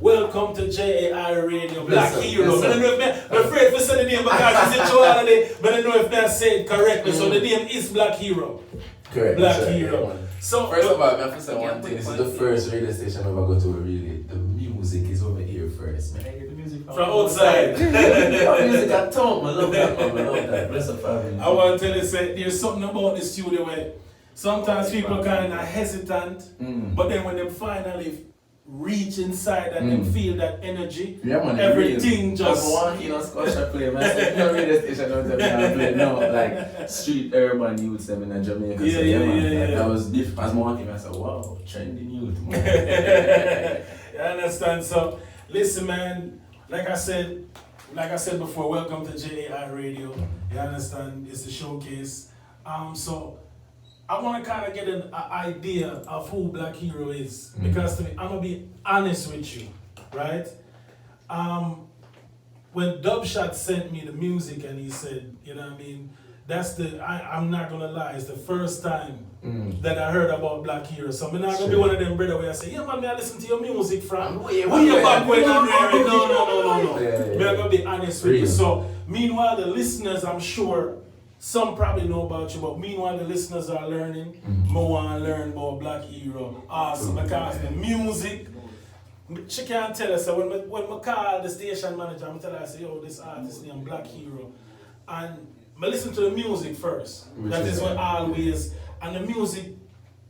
Welcome to JAIrieRadio, Blvk H3ro. I don't know if I'm afraid to say the name because it's a holiday, but I don't know if I say it correctly. So the name is Blvk H3ro. Correct. Blvk H3ro. So first of all, I have to say one thing. This is the first radio station I ever go to where really the music is over here first. Man, I get the music from outside. The music at home. I love that. I love that. Bless the family. I want to tell you, say, there's something about the studio where sometimes people kind of hesitant, but then when they finally reach inside and then feel that energy, everything just... I'm walking on Scotia play, man. I no radio station out there play. No, like street urban youths them in Jamaica. Yeah. That was different. As I'm walking, I said, wow, trending youth. You understand? So, listen, man, like I said before, welcome to JAIrieRadio. You understand? It's the showcase. So I want to kind of get an idea of who Blvk H3ro is, because to me, I'm gonna be honest with you, right? When Dubshot sent me the music and he said, you know what I mean, I'm not gonna lie, it's the first time that I heard about Blvk H3ro. So I'm not gonna be one of them brother where I say, yeah man, I listen to your music from way back when I'm there. No. I'm gonna be honest with you. So meanwhile the listeners, I'm sure some probably know about you, but meanwhile the listeners are learning. More want to learn about Blvk H3ro. Awesome, because the music, she can't tell us. So when I call the station manager, I'm telling her, I say, yo, this artist named Blvk H3ro. And I listen to the music first. That is what always, and the music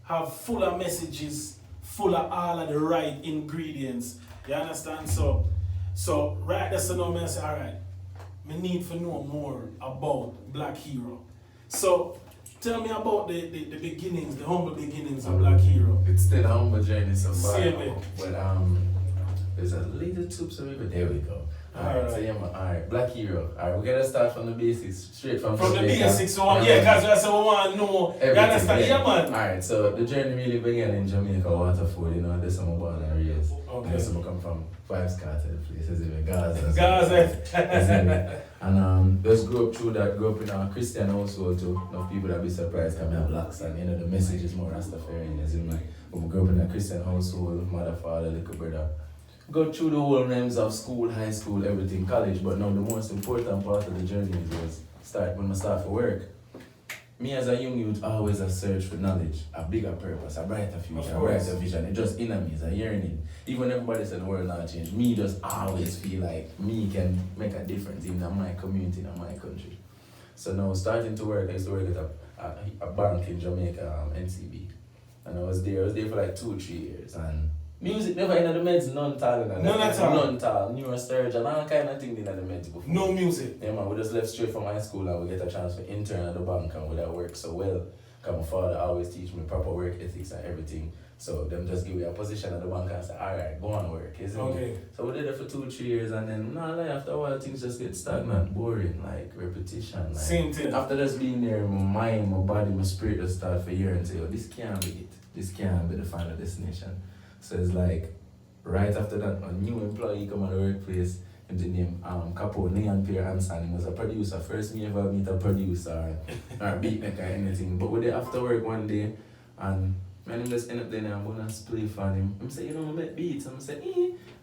have full of messages, full of all of the right ingredients. You understand? So right that's the number I say, all right, I need to know more about Blvk H3ro. So tell me about the beginnings, the humble beginnings of Blvk H3ro. It's still a humble journey so far. But there's a little tip, so there we go. Alright, so yeah, man. Alright, Blvk H3ro. Alright, we're gonna start from the basics, straight from the basics. So yeah, because that's what we want to know. You understand? Yeah, man. Alright, so the journey really began in Jamaica, Waterford. You know, that's where I'm born and raised. Okay. So I come from Five Cartel places, even Gaza. And just grew up in a Christian household too. Enough people that be surprised can have locks, and you know the message is more Rastafarian, as in like when we grew up in a Christian household, mother, father, little brother. Go through the whole names of school, high school, everything, college, but now the most important part of the journey was when I start for work. Me as a young youth always a search for knowledge, a bigger purpose, a brighter future, a brighter vision. It just in me, it's a yearning. Even everybody said the world not change, me just always feel like me can make a difference in my community, in my country. So now starting to work, I used to work at a bank in Jamaica, NCB. And I was there for like 2-3 years. And music never in the meds, none talent. None at all. None talent, neurosurgeon, all kind of things in the meds before. No music. Yeah man, we just left straight from high school and we get a chance to intern at the bank, and we that work so well. Because my father always teach me proper work ethics and everything. So them just give me a position at the bank and say, alright, go on work, isn't it? So we did it for 2-3 years, and then after a while things just get stagnant, boring, like repetition. Like, same thing. After just being there, my mind, my body, my spirit just start for a year and say, oh, this can't be it. This can't be the final destination. So it's like, right after that, a new employee come at the workplace, him the name Capo, Neon Pierre Hansen. He was a producer. First me ever meet a producer or beatmaker or anything. But we there after work one day, and And him just end up there and I'm gonna spliff on him. I'm say, you know, I make beats. I'm say,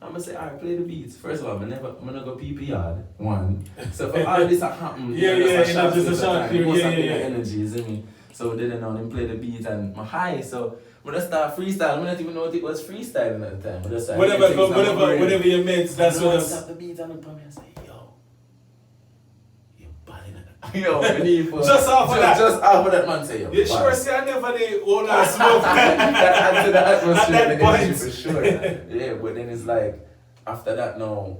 I'm gonna say, alright, play the beats. First of all, I'm gonna go PP hard. One. So for all this happen, just a short period. Energy, you see me? So then you know, them play the beat and my high. So when I start freestyle, I don't even know what it was freestyling at the time. But just whatever you made, that's what I stop the beat and I say, yo, you're bad in it. Yo, just off of that man say, yo. You sure see I never did all that smoke at that atmosphere, at that point. For sure. Yeah, but then it's like after that now,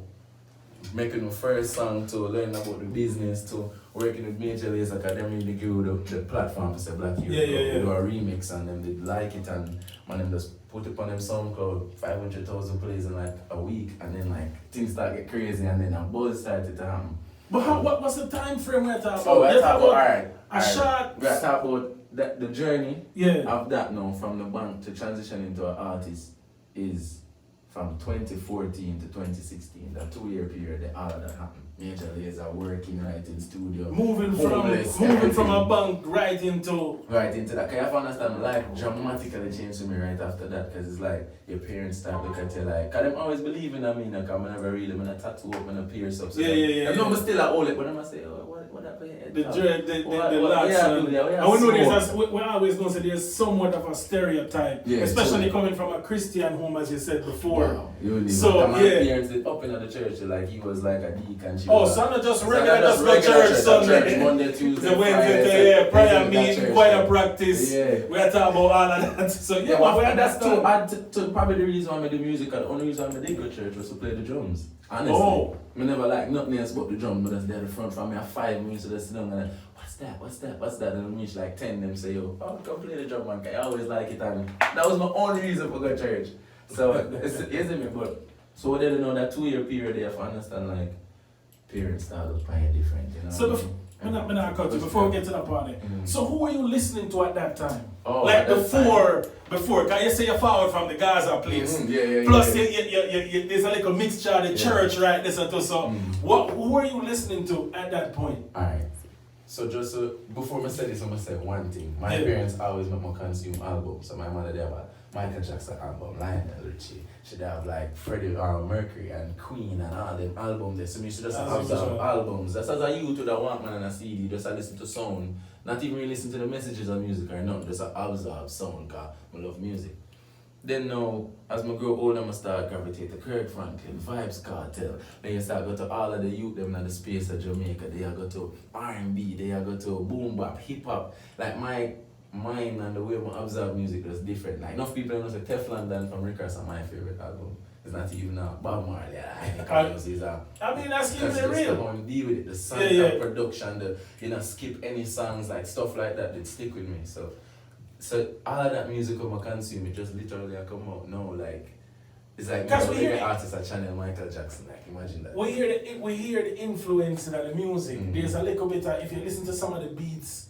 making the first song to learn about the business to working with major labels academy, they give the platform to say Blvk H3ro. They do a remix and them they like it and man them just put it on them SoundCloud 500,000 plays in like a week and then like things start get crazy and then a buzz started to happen. But what's the time frame we're talking about? Oh, we're talking about a shot. We're talking about the journey Yeah. of that now from the bank to transition into an artist is from 2014 to 2016, that 2-year period, all of that happened. Major labels are working right in studio. Moving from a bank right into that. Can you have to understand, life dramatically changed for me right after that, because it's like your parents start looking at you like, because them always believe in me, like I'm never really, I'm gonna tattoo up, I'm gonna pierce up. So I know I'm still at all it, but I'm gonna say, what happened? the locks. We're always going to say there's somewhat of a stereotype, especially coming from a Christian home, as you said before. Wow. My parents did up in the church, like he was like a deacon. So I'm not just regular, just go church Sunday, Monday, Tuesday, the Wednesday, prayer meeting, choir practice. We're talking about all of that. So but that's to add to probably the reason why I do music, and the only reason why I did go to church was to play the drums. Honestly, I never like nothing else but the drum, but that's there at the front for me. I have 5 minutes to sit down and like, what's that? And I reach like 10, them say, yo, come play the drum, man. I always like it, and that was my only reason for going to church. So isn't me, but so what they know that 2-year period there, if I understand, like parents start to play different, you know. So before we get to that party, so who were you listening to at that time? Oh, like before, can you say you're forward from the Gaza place? Plus, there's a little mixture of the church, right? Who were you listening to at that point? Alright. So just before I say this, I'm going to say one thing. My parents always make me consume albums. So my mother, they have a Michael Jackson album, Lionel Richie. She'd have like Freddie Mercury and Queen and all them albums there. So me should just observe albums. That's as a youth with a Walkman and a CD, just listen to sound. Not even really listen to the messages of music or nothing, just observe sound, because I love music. Then now, as I grow older, I start gravitate to Kirk Franklin, Vibes Cartel. Then you start go to all of the youth them in the space of Jamaica. They go to R&B, they go to boom bap, hip hop. Like my mind and the way I observe music was different. Like enough people know say Teflon Dan from Rick Ross are my favorite album. It's not even Bob Marley. I mean, that's even real. How you deal with it, the sound, the production, the skip any songs, like stuff like that, that stick with me. So all of that music I consume, it just literally come out now, like it's like every artist a channel Michael Jackson, like imagine that. We hear the influence in the music. There's a little bit of, if you listen to some of the beats,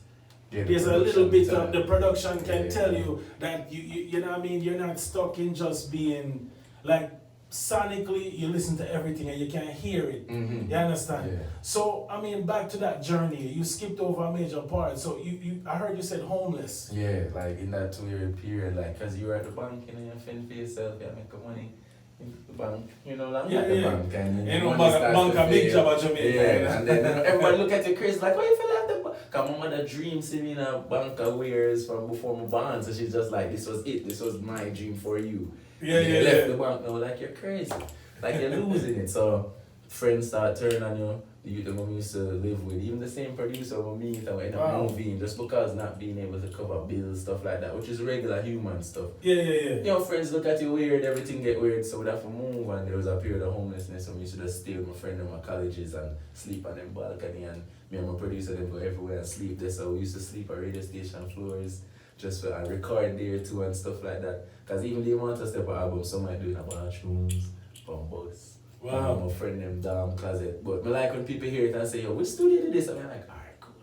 there's a little bit of the production can tell you that you know what I mean, you're not stuck in just being like sonically, you listen to everything and you can hear it. You understand? Yeah. So I mean, back to that journey, you skipped over a major part. So I heard you said homeless. Yeah, like in that 2-year period, like because you were at the bank, you know, you fend for yourself, you make money in the bank, you know, like at the bank, and then bank a big job at Jamaica. Yeah, and then everybody look at you crazy like, why you feel like the bank? Cause my mother dreamed seeing in a bank of wares from before my bond, so she's just like, this was it, this was my dream for you. You left the bank now, like you're crazy, like you're losing it. So friends start turning on you. The youth that I used to live with, even the same producer we meet and we end up moving, just because not being able to cover bills, stuff like that, which is regular human stuff. You know, friends look at you weird, everything get weird, so we'd have to move. And there was a period of homelessness, so we used to just stay with my friend in my colleges and sleep on them balcony, and me and my producer them go everywhere and sleep there. So we used to sleep at radio station floors, just for and record there too and stuff like that. Because even they want to step an album, some might do it in bathrooms, on bus. Wow. My friend them down closet. But I like when people hear it and say, yo, which studio did this? And I'm like, alright, cool.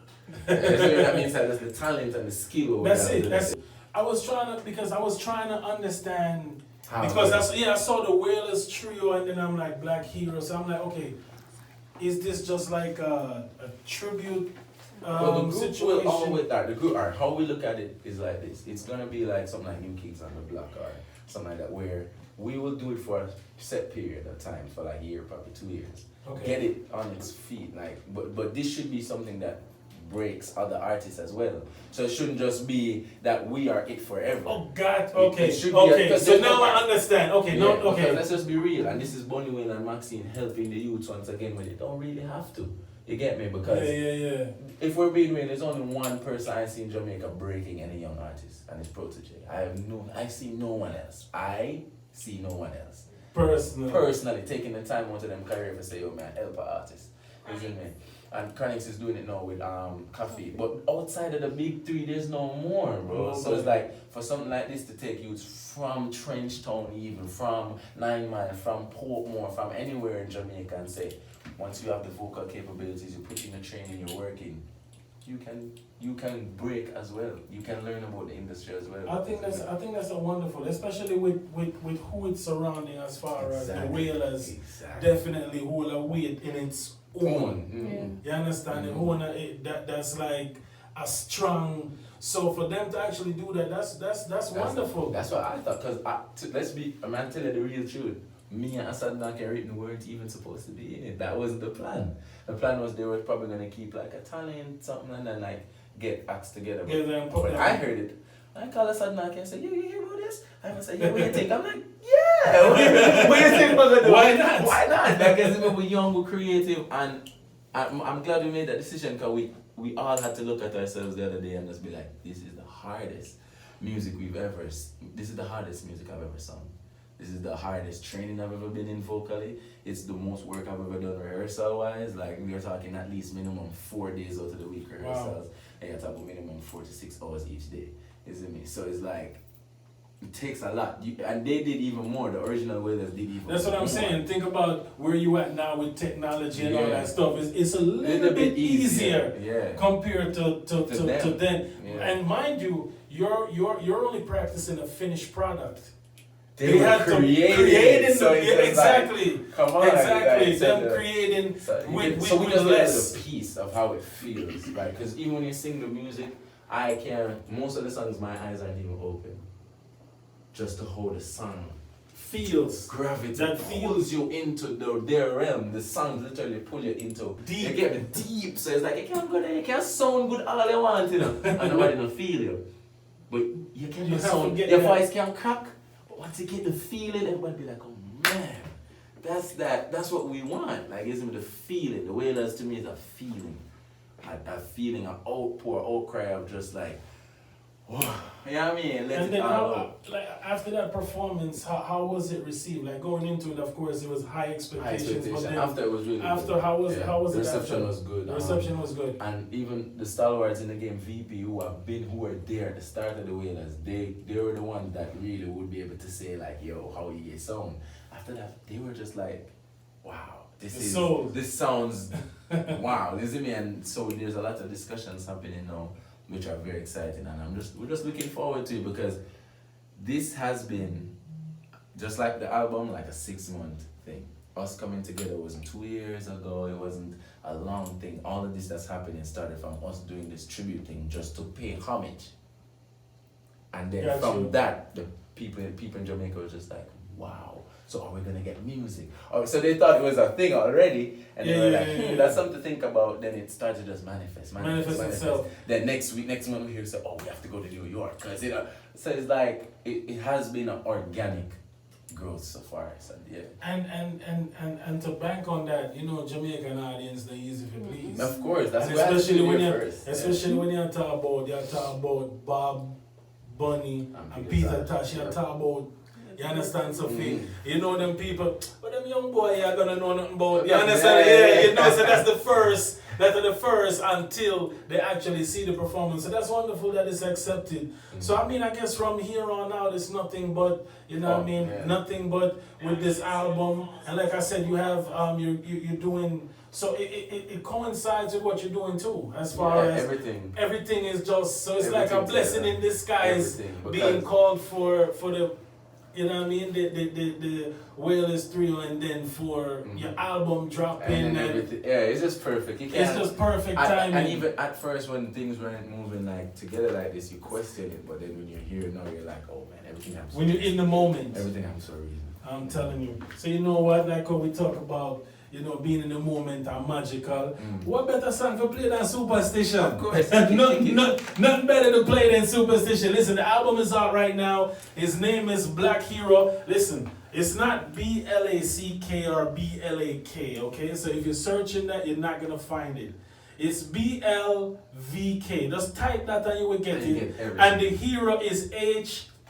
That means that that's the talent and the skill. That's it. I was trying to understand because I saw the Whalers Trio and then I'm like Blvk H3ro. So I'm like, okay, is this just like a tribute Well, the group situation. will always that. The group, or how we look at it is like this. It's gonna be like something like New Kids on the Block or something like that, where we will do it for a set period of time, for like a year, probably 2 years. Okay. Get it on its feet, like. But this should be something that breaks other artists as well. So it shouldn't just be that we are it forever. Oh God. Okay. It should be Okay. So now I understand. Okay. Yeah, No. Okay. because let's just be real, and this is Bonnie Wayne and Maxine helping the youth once again when they don't really have to. You get me? Because Yeah. if we're being real, there's only one person I see in Jamaica breaking any young artist, and it's Protege. I see no one else. Personally taking the time out of them career to say, yo man, help an artist. Isn't me? And Chronix is doing it now with Coffee. But outside of the big three, there's no more, bro. No, so it's like, for something like this to take you from Trenchtown even, from 9 Mile, from Portmore, from anywhere in Jamaica, and say, once you have the vocal capabilities, you put in the training, you're working, you can break as well. You can learn about the industry as well. I think that's a wonderful, especially with who it's surrounding as far as the Wailers definitely hold a weight in its own. Mm-hmm. You understand? That's like a strong. So for them to actually do that, that's wonderful. That's what I thought. Cause let's be, I'm gonna tell you the real truth. Me and Asadnak and Written weren't even supposed to be in it. That wasn't the plan. The plan was they were probably gonna keep like a talent, something, and then like get acts together. But I heard it. I call Asadnak and say, you hear about this? I say, yeah, what do you think? I'm like, yeah. What do you think we're gonna do? Why not? Why not? Because we're young, we're creative, and I'm glad we made that decision, because we all had to look at ourselves the other day and just be like, this is the hardest music this is the hardest music I've ever sung. This is the hardest training I've ever been in vocally. It's the most work I've ever done rehearsal-wise. Like, we are talking at least minimum 4 days out of the week rehearsals. Wow. And you're talking minimum 4 to 6 hours each day. Isn't me? So it's like, it takes a lot. And they did even more. The original Wailers did even more. That's what I'm saying. Think about where you at now with technology and all that stuff. It's a little bit easier compared to them. Yeah. And mind you, you're only practicing a finished product. They had to create exactly. Like, come on, exactly. Like, them creating we just let a piece of how it feels, right? Because even when you sing the music, most of the songs my eyes aren't even open, just to hold the song. Feels gravity that pulls you into their realm. The songs literally pull you into deep. You get the deep, so it's like you can't go there. You can't sound good all you want, and nobody don't feel you. But you can't sound. Your voice can crack. Once you get the feeling, everybody be like, oh man, that's what we want. Like, isn't it the feeling? The Wailers to me is a feeling. A feeling, an outcry of just like, oh, you know what I mean? And then after that performance, how was it received? Like, going into it, of course, it was high expectations. But then after it was really good. How was the it? Reception was good. The reception was good. And even the stalwarts in the game, VP, who were there at the start of the Wailers, they were the ones that really would be able to say like, yo, how you sound. After that, they were just like, wow, this sounds wow, you see me? And so there's a lot of discussions happening now, which are very exciting, and we're just looking forward to it, because this has been just like the album, like a 6-month thing. Us coming together wasn't 2 years ago, it wasn't a long thing. All of this that's happening started from us doing this tribute thing just to pay homage. And then from that, the people in Jamaica were just like, wow. So are we gonna get music? So they thought it was a thing already, and they were like, that's something to think about. Then it started to just manifest itself. Then next month we hear say, oh, we have to go to New York, because so it's like it has been an organic growth so far. So yeah. And to bank on that, Jamaican audience, they easy to please. Of course, that's and especially when you talk about Bob, Bunny, and Peter Tosh, you talk about. You understand, Sophie? You know them people, but them young boy you're gonna know nothing about. You understand? Yeah, so that's the first. That's the first until they actually see the performance. So that's wonderful that it's accepted. So I mean, I guess from here on out, it's nothing but nothing but with this album. And like I said, you have you're doing. So it coincides with what you're doing too, as far as everything is just. So it's like a blessing in disguise, being called for the you know what I mean, the JAIrieRadio H3ro, and then for your album dropping and everything. Yeah, it's just perfect. You it's just perfect timing. And even at first when things weren't moving like together like this, you question it, but then when you're here now, you're like, oh man, everything happens. When you're in the moment. Everything happens for a reason. I'm telling you. So you know what, like when we talk about, you know, being in the moment and magical, what better song to play than Superstition? Of course. Nothing better to play than Superstition. Listen, the album is out right now. His name is Blvk H3ro. Listen, it's not BLACK or BLAK, okay? So if you're searching that, you're not gonna find it. It's BLVK. Just type that and you will get it. And the hero is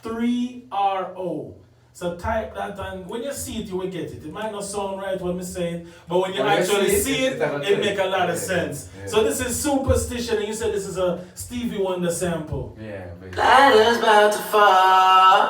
H3RO. So type that, and when you see it, you will get it. It might not sound right what I'm saying, but when you actually see it, it makes a lot of sense. Yeah. So this is Superstition, and you said this is a Stevie Wonder sample. Yeah, Light is about to fall.